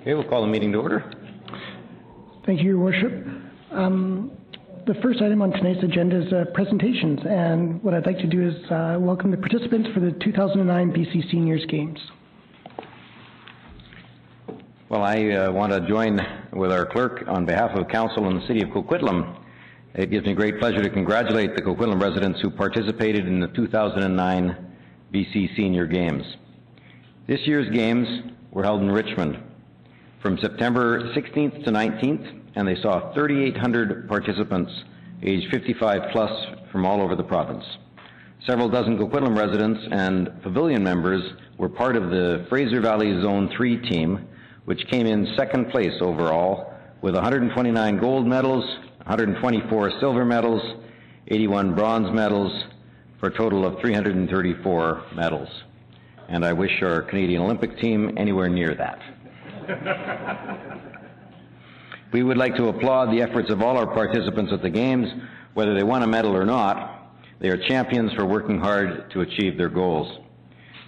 Okay, we'll call the meeting to order. Thank you, Your Worship. The first item on tonight's agenda is presentations, and what I'd like to do is welcome the participants for the 2009 BC Seniors Games. Well, I want to join with our clerk on behalf of Council and the City of Coquitlam. It gives me great pleasure to congratulate the Coquitlam residents who participated in the 2009 BC Senior Games. This year's games were held in Richmond from September 16th to 19th, and they saw 3,800 participants aged 55 plus from all over the province. Several dozen Coquitlam residents and pavilion members were part of the Fraser Valley Zone 3 team, which came in second place overall with 129 gold medals, 124 silver medals, 81 bronze medals, for a total of 334 medals. And I wish our Canadian Olympic team anywhere near that. We would like to applaud the efforts of all our participants at the Games, whether they won a medal or not. They are champions for working hard to achieve their goals.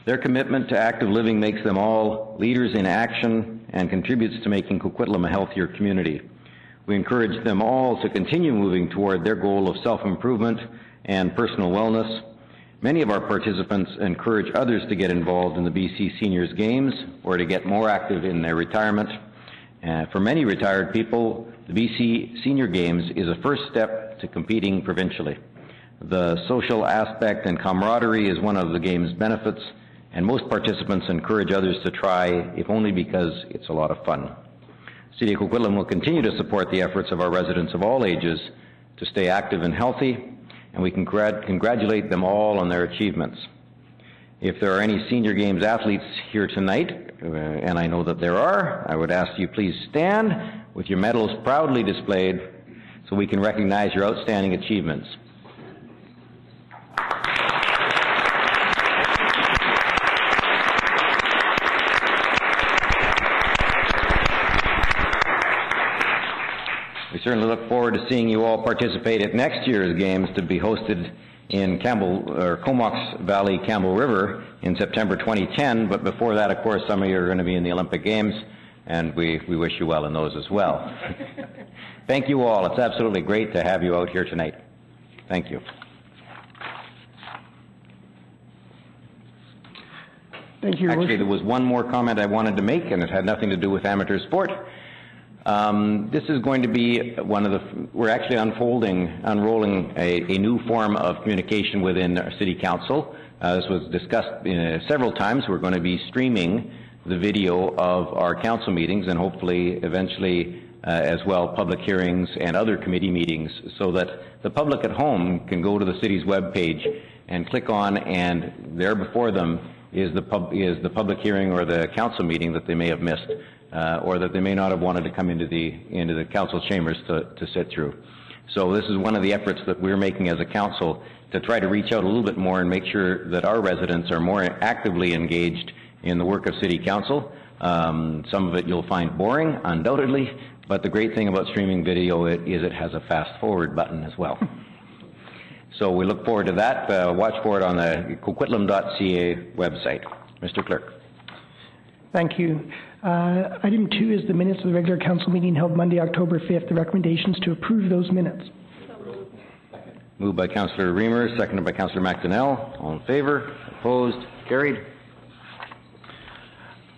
Their commitment to active living makes them all leaders in action and contributes to making Coquitlam a healthier community. We encourage them all to continue moving toward their goal of self-improvement and personal wellness. Many of our participants encourage others to get involved in the BC Seniors Games or to get more active in their retirement. For many retired people, the BC Senior Games is a first step to competing provincially. The social aspect and camaraderie is one of the Games' benefits, and most participants encourage others to try, if only because it's a lot of fun. City of Coquitlam will continue to support the efforts of our residents of all ages to stay active and healthy, and we congratulate them all on their achievements. If there are any Senior Games athletes here tonight, and I know that there are, I would ask you please stand with your medals proudly displayed so we can recognize your outstanding achievements. We certainly look forward to seeing you all participate at next year's Games to be hosted in Comox Valley, Campbell River in September 2010, but before that, of course, some of you are going to be in the Olympic Games, and we wish you well in those as well. Thank you all. It's absolutely great to have you out here tonight. Thank you. Thank you. Actually, there was one more comment I wanted to make, and it had nothing to do with amateur sport. This is going to be we're actually unrolling a new form of communication within our City Council. This was discussed several times. We're going to be streaming the video of our council meetings and hopefully eventually as well public hearings and other committee meetings so that the public at home can go to the city's webpage and click on, and there before them is the public hearing or the council meeting that they may have missed. Or that they may not have wanted to come into the council chambers to sit through. So this is one of the efforts that we're making as a council to try to reach out a little bit more and make sure that our residents are more actively engaged in the work of City Council. Some of it you'll find boring, undoubtedly, but the great thing about streaming video is it has a fast forward button as well. So we look forward to that. Watch for it on the coquitlam.ca website. Mr. Clerk. Thank you. Item 2 is the minutes of the regular council meeting held Monday, October 5th. The recommendations to approve those minutes. Moved by Councillor Reamer, seconded by Councillor McDonnell. All in favour? Opposed? Carried.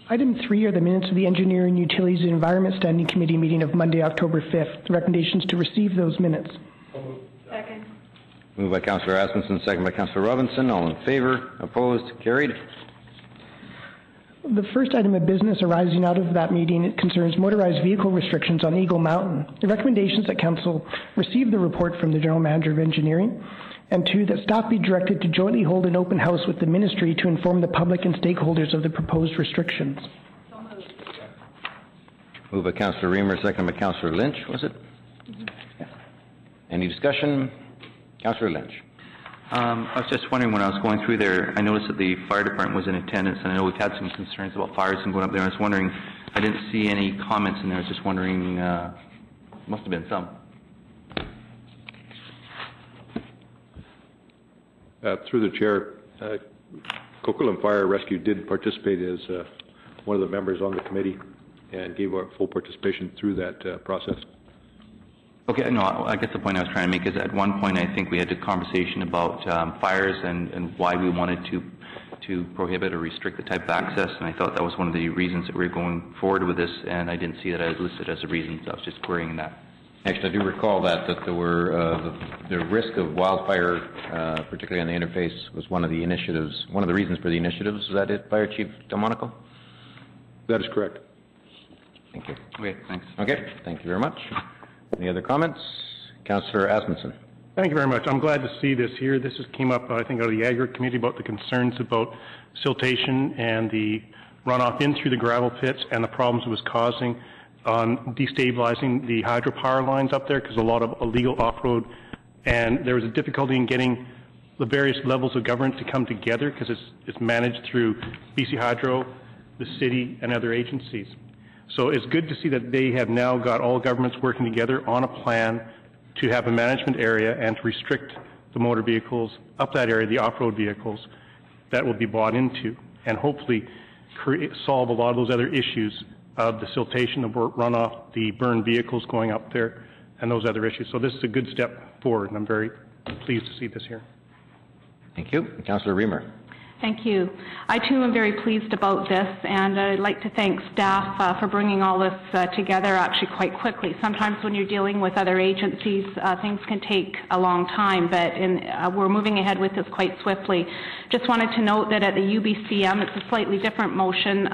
Item 3 are the minutes of the Engineering, Utilities and Environment Standing Committee meeting of Monday, October 5th. The recommendations to receive those minutes. Second. Moved by Councillor Asmussen, seconded by Councillor Robinson. All in favour? Opposed? Carried. The first item of business arising out of that meeting concerns motorized vehicle restrictions on Eagle Mountain. The recommendations that Council receive the report from the General Manager of Engineering, and 2, that staff be directed to jointly hold an open house with the Ministry to inform the public and stakeholders of the proposed restrictions. Moved by Councillor Reamer, seconded by Councillor Lynch, was it? Yeah. Any discussion? Councillor Lynch. I was just wondering when I was going through there, I noticed that the fire department was in attendance, and I know we've had some concerns about fires and going up there. I was wondering, I didn't see any comments in there. I was just wondering, must have been some. Through the chair, Coquitlam Fire Rescue did participate as one of the members on the committee. and gave our full participation through that process. Okay, no, I guess the point I was trying to make is at one point I think we had a conversation about fires and why we wanted to prohibit or restrict the type of access, and I thought that was one of the reasons that we were going forward with this, and I didn't see that as listed as a reason, so I was just querying that. Actually, I do recall that there were the risk of wildfire, particularly on the interface, was one of the initiatives, one of the reasons for the initiatives. Is that it, Fire Chief Delmonico? That is correct. Thank you. Okay, thanks. Okay, thank you very much. Any other comments? Councillor Asmundson. Thank you very much. I'm glad to see this here. This came up, I think, out of the Agri Committee about the concerns about siltation and the runoff in through the gravel pits and the problems it was causing on destabilizing the hydropower lines up there because a lot of illegal off-road, and there was a difficulty in getting the various levels of government to come together because it's managed through BC Hydro, the city, and other agencies. So it's good to see that they have now got all governments working together on a plan to have a management area and to restrict the motor vehicles up that area, the off-road vehicles that will be bought into, and hopefully solve a lot of those other issues of the siltation, the runoff, the burned vehicles going up there, and those other issues. So this is a good step forward, and I'm very pleased to see this here. Thank you. Councillor Reamer. Thank you. I too am very pleased about this, and I'd like to thank staff for bringing all this together actually quite quickly. Sometimes when you're dealing with other agencies, things can take a long time, but we're moving ahead with this quite swiftly. Just wanted to note that at the UBCM, it's a slightly different motion.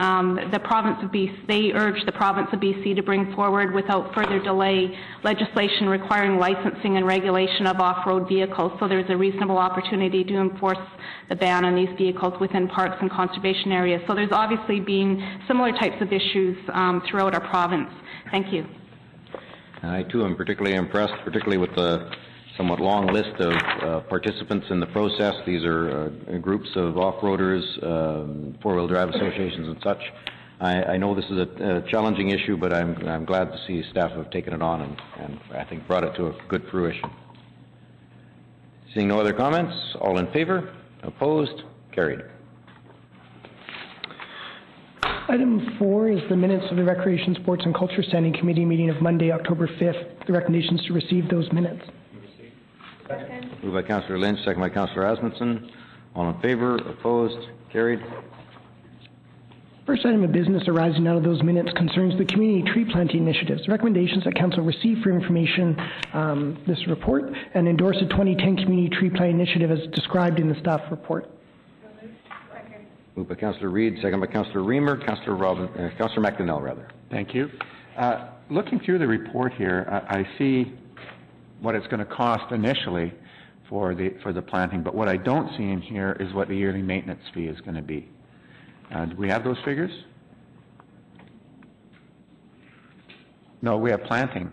The province of BC, they urged the province of BC to bring forward without further delay legislation requiring licensing and regulation of off-road vehicles, so there's a reasonable opportunity to enforce the ban on these vehicles within parks and conservation areas. So there's obviously been similar types of issues throughout our province. Thank you. I too am particularly impressed, particularly with the somewhat long list of participants in the process. These are groups of off-roaders, four-wheel drive associations and such. I know this is a challenging issue, but I'm glad to see staff have taken it on and I think brought it to a good fruition. Seeing no other comments, all in favor? Opposed? Carried. Item 4 is the minutes of the Recreation, Sports and Culture Standing Committee meeting of Monday, October 5th. The recommendation is to receive those minutes. Moved by Councillor Lynch, second by Councillor Asmundson. All in favor? Opposed? Carried. First item of business arising out of those minutes concerns the community tree planting initiatives. The recommendations that Council receive for information this report and endorse the 2010 community tree planting initiative as described in the staff report. Moved by Councillor Reid, second by Councillor Reamer. Councillor McDonnell, rather. Thank you. Looking through the report here, I see what it's going to cost initially for the planting, but what I don't see in here is what the yearly maintenance fee is going to be. Do we have those figures? No, we have planting.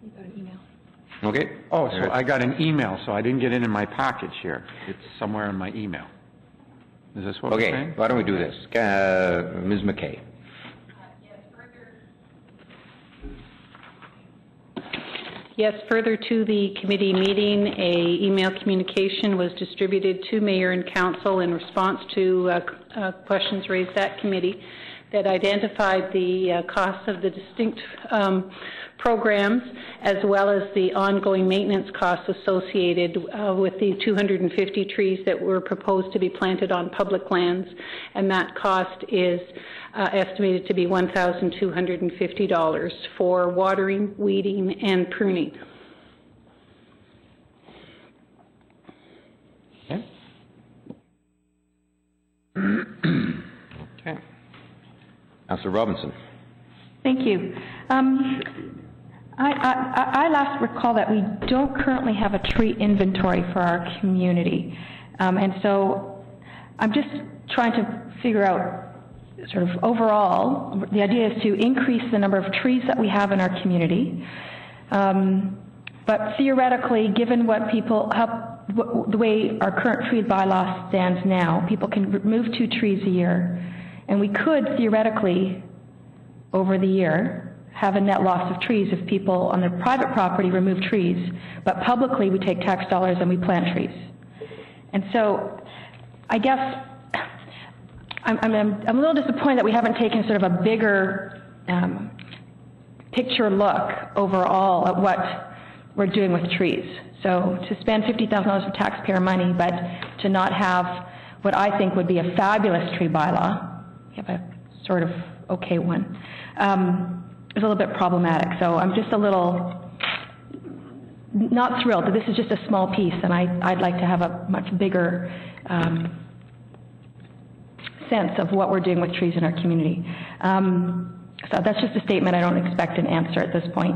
You got an email. Okay. Oh, so I got an email, so I didn't get it in my package here. It's somewhere in my email. Is this what we're saying? Okay, why don't we do this? Ms. McKay. Yes, further to the committee meeting, a email communication was distributed to Mayor and Council in response to questions raised at committee that identified the costs of the distinct programs as well as the ongoing maintenance costs associated with the 250 trees that were proposed to be planted on public lands, and that cost is estimated to be $1,250 for watering, weeding, and pruning. Okay. Okay. Councillor Robinson. Thank you. I last recall that we don't currently have a tree inventory for our community, and so I'm just trying to figure out sort of overall, the idea is to increase the number of trees that we have in our community. But theoretically, given what people the way our current tree bylaw stands now, people can remove 2 trees a year, and we could theoretically, over the year, have a net loss of trees if people on their private property remove trees, but publicly we take tax dollars and we plant trees. And so, I guess I'm a little disappointed that we haven't taken sort of a bigger picture look overall at what we're doing with trees. So to spend $50,000 of taxpayer money, but to not have what I think would be a fabulous tree bylaw, we have a sort of okay one, is a little bit problematic. So I'm just a little not thrilled that this is just a small piece, and I'd like to have a much bigger sense of what we're doing with trees in our community. So that's just a statement. I don't expect an answer at this point.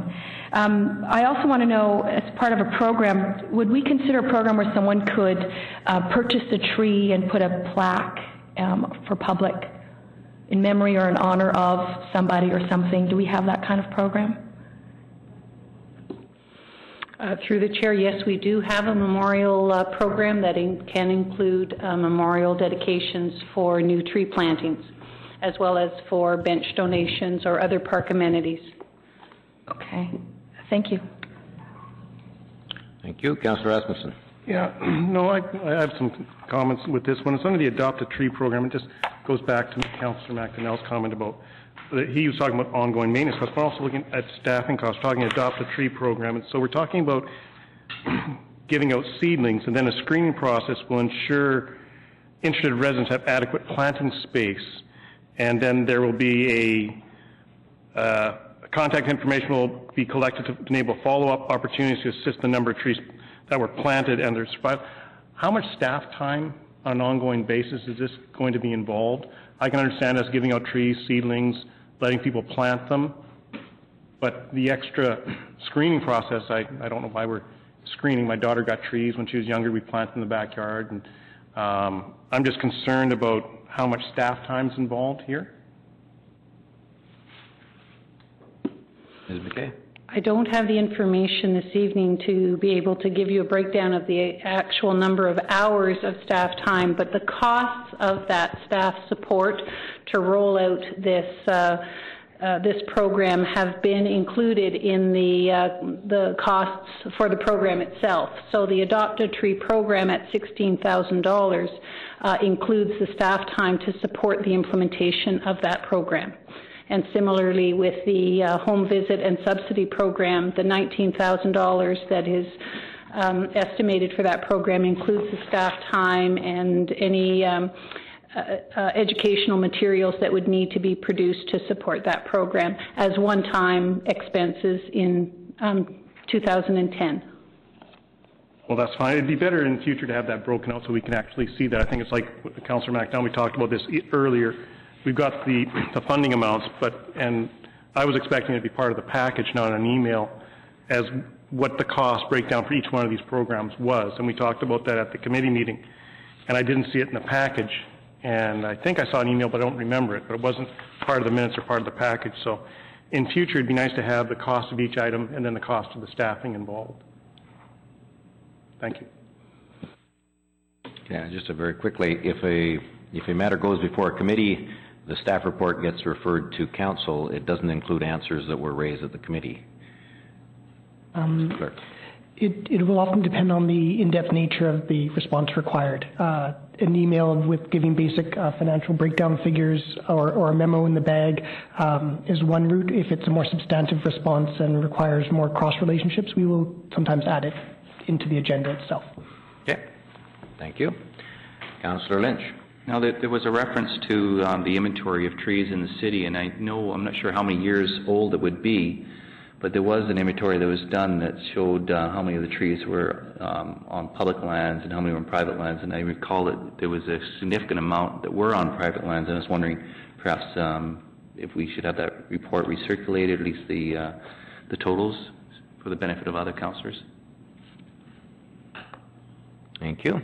I also want to know, as part of a program, would we consider a program where someone could purchase a tree and put a plaque for public in memory or in honor of somebody or something? Do we have that kind of program? Through the chair, yes, we do have a memorial program that can include memorial dedications for new tree plantings, as well as for bench donations or other park amenities. Okay, thank you. Thank you. Councillor Rasmussen. Yeah, no, I have some comments with this one. It's under the Adopt a Tree program. It just goes back to Councillor McDonnell's comment about he was talking about ongoing maintenance costs, but also looking at staffing costs, talking Adopt a Tree program. And so we're talking about giving out seedlings, and then a screening process will ensure interested residents have adequate planting space. And then there will be a contact information will be collected to enable follow-up opportunities to assist the number of trees that were planted and their survival. How much staff time on an ongoing basis is this going to be involved? I can understand us giving out trees, seedlings, letting people plant them, but the extra screening process, I don't know why we're screening. My daughter got trees when she was younger. We planted in the backyard, and I'm just concerned about how much staff time is involved here. Ms. McKay. I don't have the information this evening to be able to give you a breakdown of the actual number of hours of staff time, but the costs of that staff support to roll out this program have been included in the costs for the program itself. So the Adopt a Tree program at $16,000 includes the staff time to support the implementation of that program. And similarly with the home visit and subsidy program, the $19,000 that is estimated for that program includes the staff time and any educational materials that would need to be produced to support that program as one-time expenses in 2010. Well, that's fine. It'd be better in the future to have that broken out so we can actually see that. I think it's like Councillor McDonnell, we talked about this earlier. We've got the funding amounts, and I was expecting it to be part of the package, not an email, as what the cost breakdown for each one of these programs was. And we talked about that at the committee meeting, and I didn't see it in the package. And I think I saw an email, but I don't remember it. But it wasn't part of the minutes or part of the package. So in future, it'd be nice to have the cost of each item and then the cost of the staffing involved. Thank you. Yeah, just very quickly, if a matter goes before a committee, the staff report gets referred to council. It doesn't include answers that were raised at the committee. Clerk. It will often depend on the in-depth nature of the response required. An email with giving basic financial breakdown figures or a memo in the bag is one route. If it's a more substantive response and requires more cross-relationships, we will sometimes add it into the agenda itself. Okay. Thank you. Councillor Lynch. Now, there was a reference to the inventory of trees in the city, and I'm not sure how many years old it would be, but there was an inventory that was done that showed how many of the trees were on public lands and how many were on private lands, and I recall that there was a significant amount that were on private lands, and I was wondering perhaps if we should have that report recirculated, at least the totals, for the benefit of other councillors. Thank you.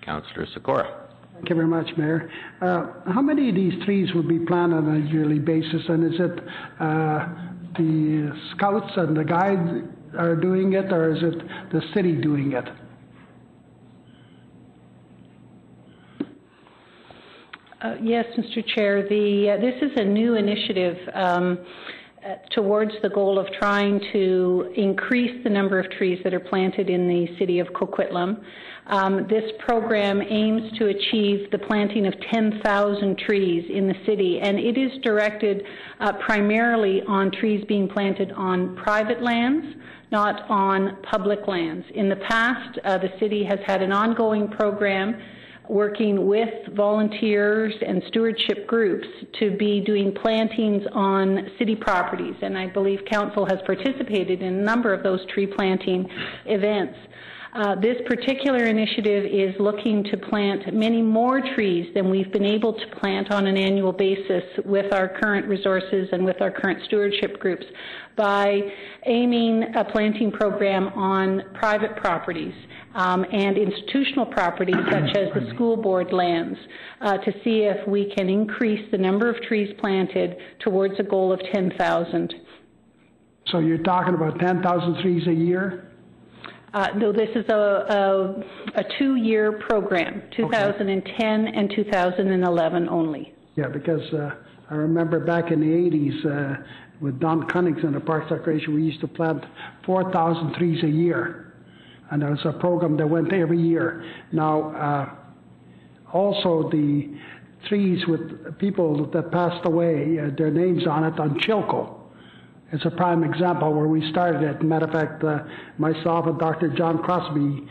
Councillor Sikora. Thank you very much, Mayor. How many of these trees will be planted on a yearly basis, and is it the scouts and the guides are doing it, or is it the city doing it? Yes, Mr. Chair. This is a new initiative towards the goal of trying to increase the number of trees that are planted in the city of Coquitlam. This program aims to achieve the planting of 10,000 trees in the city, and it is directed primarily on trees being planted on private lands, not on public lands. In the past, the city has had an ongoing program working with volunteers and stewardship groups to be doing plantings on city properties, and I believe Council has participated in a number of those tree planting events. This particular initiative is looking to plant many more trees than we've been able to plant on an annual basis with our current resources and with our current stewardship groups by aiming a planting program on private properties and institutional properties such as the school board lands to see if we can increase the number of trees planted towards a goal of 10,000. So you're talking about 10,000 trees a year? No, this is a 2-year program, 2010 and 2011 only. Yeah, because I remember back in the 80s with Don Cunnings and the Parks Recreation, we used to plant 4,000 trees a year. And there was a program that went every year. Now, also the trees with people that passed away, their names on it, on Chilco. It's a prime example where we started it. Matter of fact, myself and Dr. John Crosby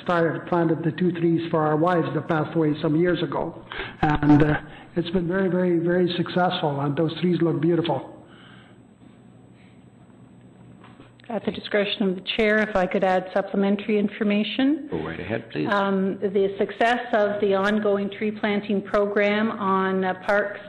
planted the 2 trees for our wives that passed away some years ago. And it's been very, very, very successful, and those trees look beautiful. At the discretion of the chair, if I could add supplementary information. Go right ahead, please. The success of the ongoing tree planting program on parks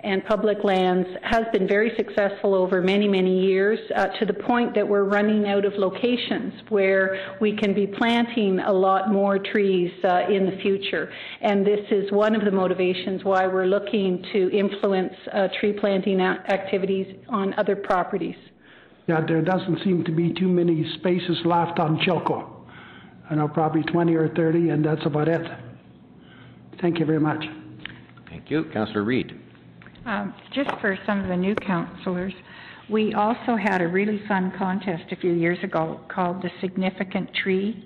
and public lands has been very successful over many, many years to the point that we're running out of locations where we can be planting a lot more trees in the future. And this is one of the motivations why we're looking to influence tree planting activities on other properties. Yeah, there doesn't seem to be too many spaces left on Chilco. I know probably 20 or 30, and that's about it. Thank you very much. Thank you. Councillor Reid. Just for some of the new councillors, we also had a really fun contest a few years ago called the Significant Tree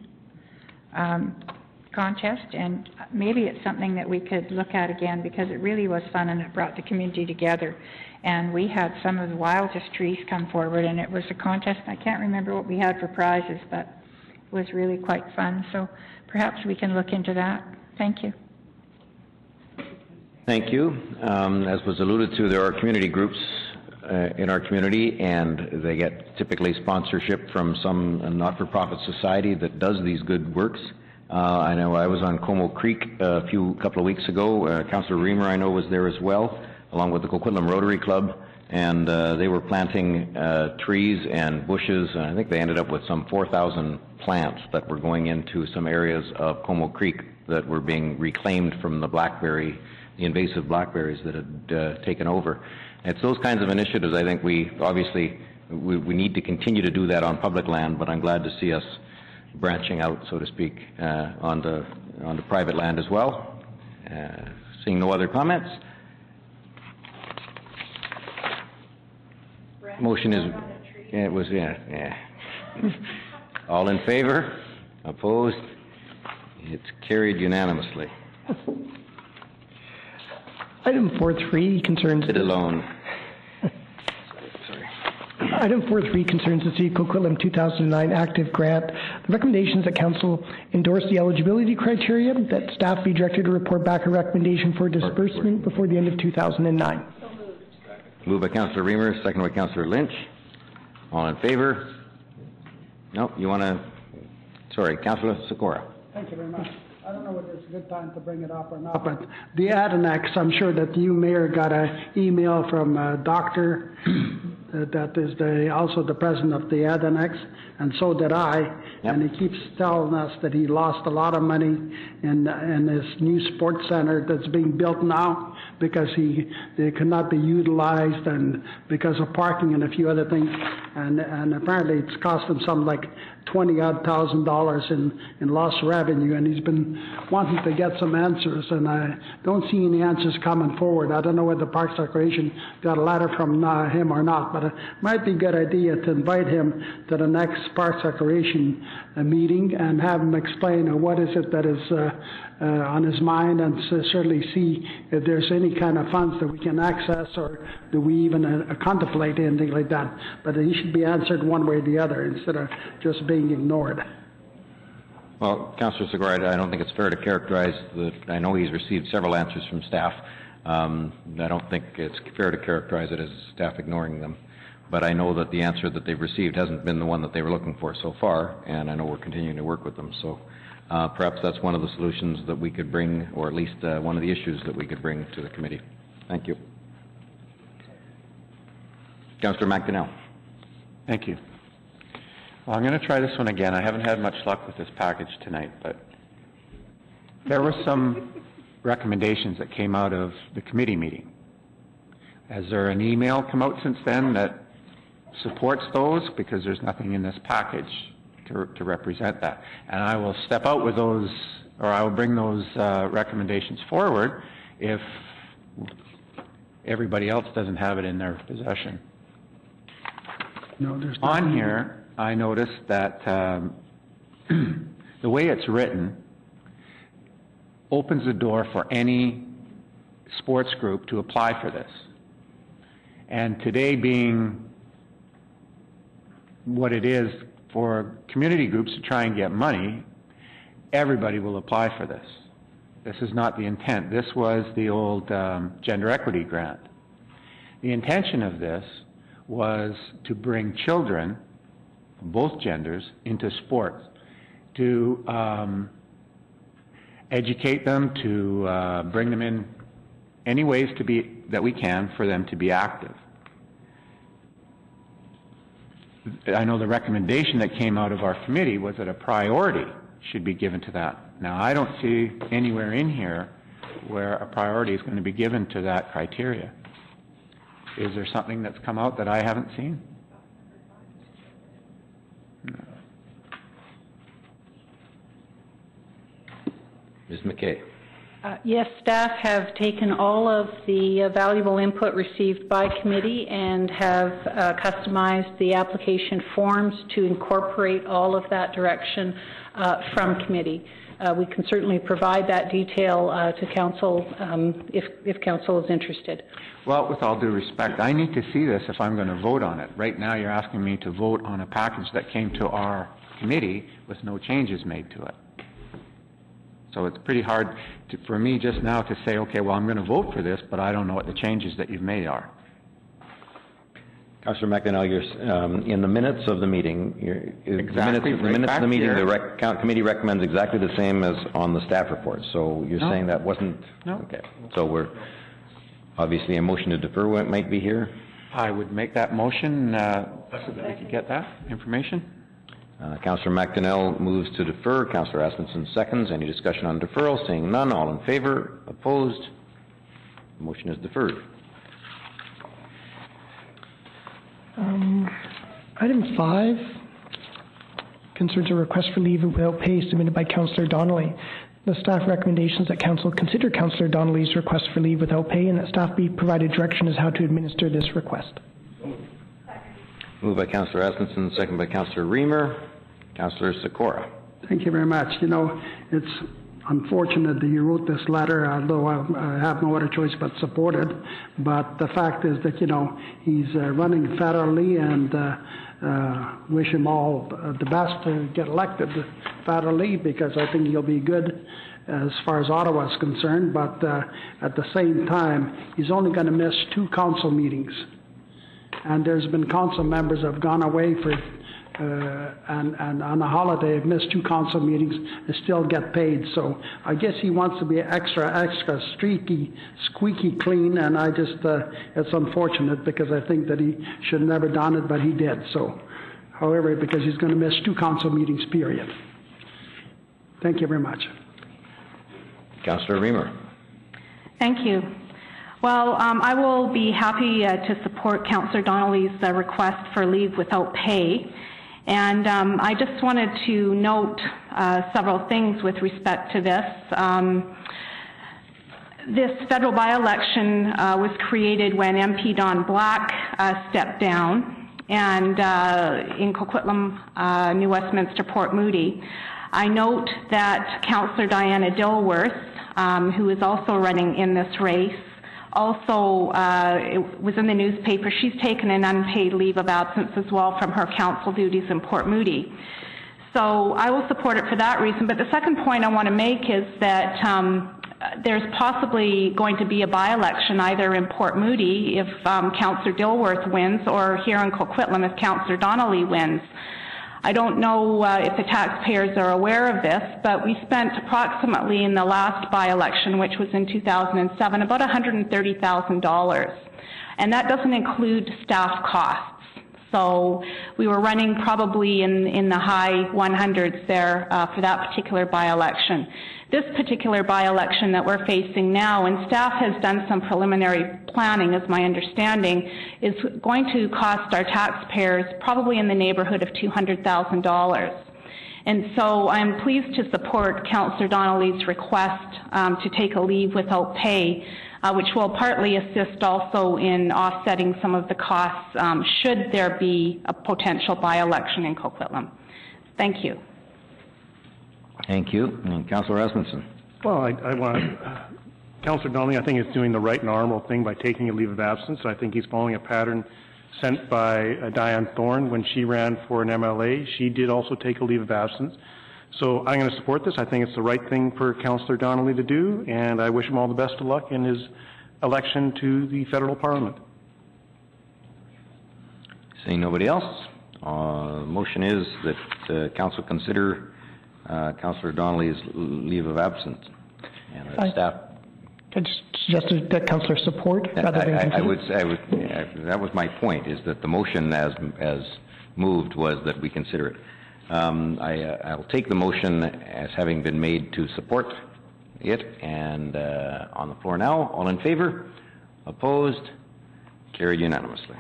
Contest, and maybe it's something that we could look at again because it really was fun and it brought the community together. And we had some of the wildest trees come forward, and it was a contest. I can't remember what we had for prizes, but it was really quite fun. So perhaps we can look into that. Thank you. Thank you. As was alluded to, there are community groups in our community, and they get typically sponsorship from some not-for-profit society that does these good works. I know I was on Como Creek a couple of weeks ago. Councillor Reamer, I know, was there as well, along with the Coquitlam Rotary Club, and they were planting trees and bushes, and I think they ended up with some 4,000 plants that were going into some areas of Como Creek that were being reclaimed from the invasive blackberries that had taken over. It's those kinds of initiatives I think we need to continue to do that on public land, but I'm glad to see us branching out, so to speak, on the private land as well. Seeing no other comments. Motion is, all in favor? Opposed? It's carried unanimously. Item 4.3 concerns... Sit alone. Item 4.3 concerns the City of Coquitlam 2009 active grant. The recommendation is that Council endorse the eligibility criteria, that staff be directed to report back a recommendation for disbursement before the end of 2009. Moved by Councillor Reamer, second by Councillor Lynch. All in favor? No, you want to... Sorry, Councillor Sikora. Thank you very much. I don't know whether it's a good time to bring it up or not, but the Adenex, I'm sure that you, Mayor, got an email from a doctor that is also the president of the Adenex, and so did I. Yep. And he keeps telling us that he lost a lot of money in this new sports center that's being built now because they cannot be utilized and because of parking and a few other things. And apparently it's cost him something like $20,000 in lost revenue, and he's been wanting to get some answers, and I don't see any answers coming forward. I don't know whether Parks Recreation got a letter from him or not, but it might be a good idea to invite him to the next Parks Recreation meeting and have him explain what is it that is on his mind, and certainly see if there's any kind of funds that we can access, or do we even contemplate anything like that. But he should be answered one way or the other instead of just being ignored. Well, Councillor Segura, I don't think it's fair to characterize I know he's received several answers from staff. I don't think it's fair to characterize it as staff ignoring them. But I know that the answer that they've received hasn't been the one that they were looking for so far, and I know we're continuing to work with them. So perhaps that's one of the solutions that we could bring, or at least one of the issues that we could bring to the committee. Thank you. Councillor McDonnell. Thank you. Well, I'm going to try this one again. I haven't had much luck with this package tonight, but there were some recommendations that came out of the committee meeting. Has there an email come out since then that supports those? Because there's nothing in this package to represent that. And I will step out with those, or I will bring those recommendations forward if everybody else doesn't have it in their possession. No, there's on here, I noticed that the way it's written opens the door for any sports group to apply for this. And today being what it is for community groups to try and get money, everybody will apply for this. This is not the intent. This was the old gender equity grant. The intention of this was to bring children, both genders, into sports, to educate them, to bring them in any ways that we can for them to be active. I know the recommendation that came out of our committee was that a priority should be given to that. Now, I don't see anywhere in here where a priority is going to be given to that criteria. Is there something that's come out that I haven't seen? No. Ms. McKay. Yes, staff have taken all of the valuable input received by committee and have customized the application forms to incorporate all of that direction from committee. We can certainly provide that detail to council if council is interested. Well, with all due respect, I need to see this if I'm going to vote on it. Right now you're asking me to vote on a package that came to our committee with no changes made to it. So it's pretty hard for me just now to say, okay, well, I'm going to vote for this, but I don't know what the changes that you've made are. Councillor McDonnell, you're in the minutes of the meeting. Exactly. The minutes of the meeting, the committee recommends exactly the same as on the staff report. So you're saying that wasn't? No. Okay. So we're obviously a motion to defer might be here. I would make that motion so that we could get that information. Councillor McDonnell moves to defer. Councillor Asmussen seconds. Any discussion on deferral? Seeing none, all in favor? Opposed? The motion is deferred. Item 5 concerns a request for leave without pay submitted by Councillor Donnelly. The staff recommendations that council consider Councillor Donnelly's request for leave without pay and that staff be provided direction as how to administer this request. Moved by Councillor Asmussen, second by Councillor Reamer. Councillor Sikora. Thank you very much. You know, it's unfortunate that you wrote this letter, although I have no other choice but support it. But the fact is that, you know, he's running federally, and wish him all the best to get elected federally, because I think he'll be good as far as Ottawa is concerned. But at the same time, he's only going to miss 2 council meetings. And there's been council members that have gone away for and on a holiday have missed 2 council meetings and still get paid. So I guess he wants to be extra squeaky clean, and I just it's unfortunate because I think that he should have never done it, but he did. So, however, because he's going to miss 2 council meetings, period. Thank you very much. Councillor Reamer. Thank you. Well, I will be happy to support Councillor Donnelly's request for leave without pay. And I just wanted to note several things with respect to this. This federal by-election was created when MP Don Black stepped down, and in Coquitlam, New Westminster, Port Moody. I note that Councillor Diana Dilworth, who is also running in this race, also it was in the newspaper. She's taken an unpaid leave of absence as well from her council duties in Port Moody. So I will support it for that reason. But the second point I want to make is that there's possibly going to be a by-election either in Port Moody if Councillor Dilworth wins, or here in Coquitlam if Councillor Donnelly wins. I don't know if the taxpayers are aware of this, but we spent approximately in the last by-election, which was in 2007, about $130,000. And that doesn't include staff costs. So we were running probably in the high 100s there for that particular by-election. This particular by-election that we're facing now, and staff has done some preliminary planning, is my understanding, is going to cost our taxpayers probably in the neighborhood of $200,000. And so I'm pleased to support Councillor Donnelly's request to take a leave without pay, which will partly assist also in offsetting some of the costs should there be a potential by-election in Coquitlam. Thank you. Thank you. And Councillor Rasmussen. Well, I want Councillor Donnelly, I think, is doing the right and honorable thing by taking a leave of absence. I think he's following a pattern sent by Diane Thorne when she ran for an MLA. She did also take a leave of absence. So I'm going to support this. I think it's the right thing for Councillor Donnelly to do, and I wish him all the best of luck in his election to the federal parliament. Seeing nobody else, the motion is that Council consider Councillor Donnelly's leave of absence, and that staff. I just suggested that Councillor support rather than consider. That was my point, is that the motion as moved was that we consider it. I'll take the motion as having been made to support it, and on the floor now, all in favor? Opposed? Carried unanimously.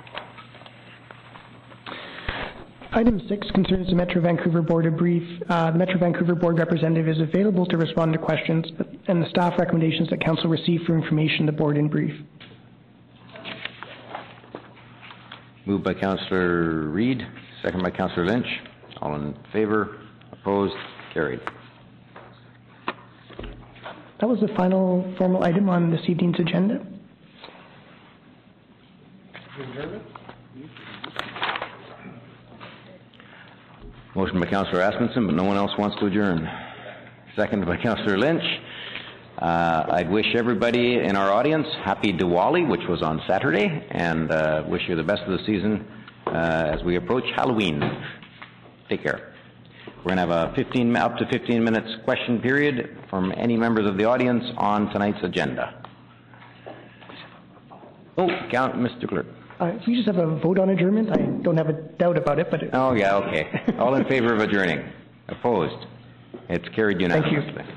Item 6 concerns the Metro Vancouver Board of Brief. The Metro Vancouver Board representative is available to respond to questions, and the staff recommendations that Council receive for information the Board in brief. Moved by Councillor Reid, second by Councillor Lynch. All in favor? Opposed? Carried. That was the final formal item on this evening's agenda. Motion by Councillor Asmunsen, but no one else wants to adjourn. Seconded by Councillor Lynch. I'd wish everybody in our audience happy Diwali, which was on Saturday, and wish you the best of the season as we approach Halloween. Take care. We're going to have a up to 15 minutes question period from any members of the audience on tonight's agenda. Oh, Mr. Clerk. We just have a vote on adjournment. I don't have a doubt about it, but... Oh, yeah, okay. All in favor of adjourning? Opposed? It's carried unanimously. Thank you.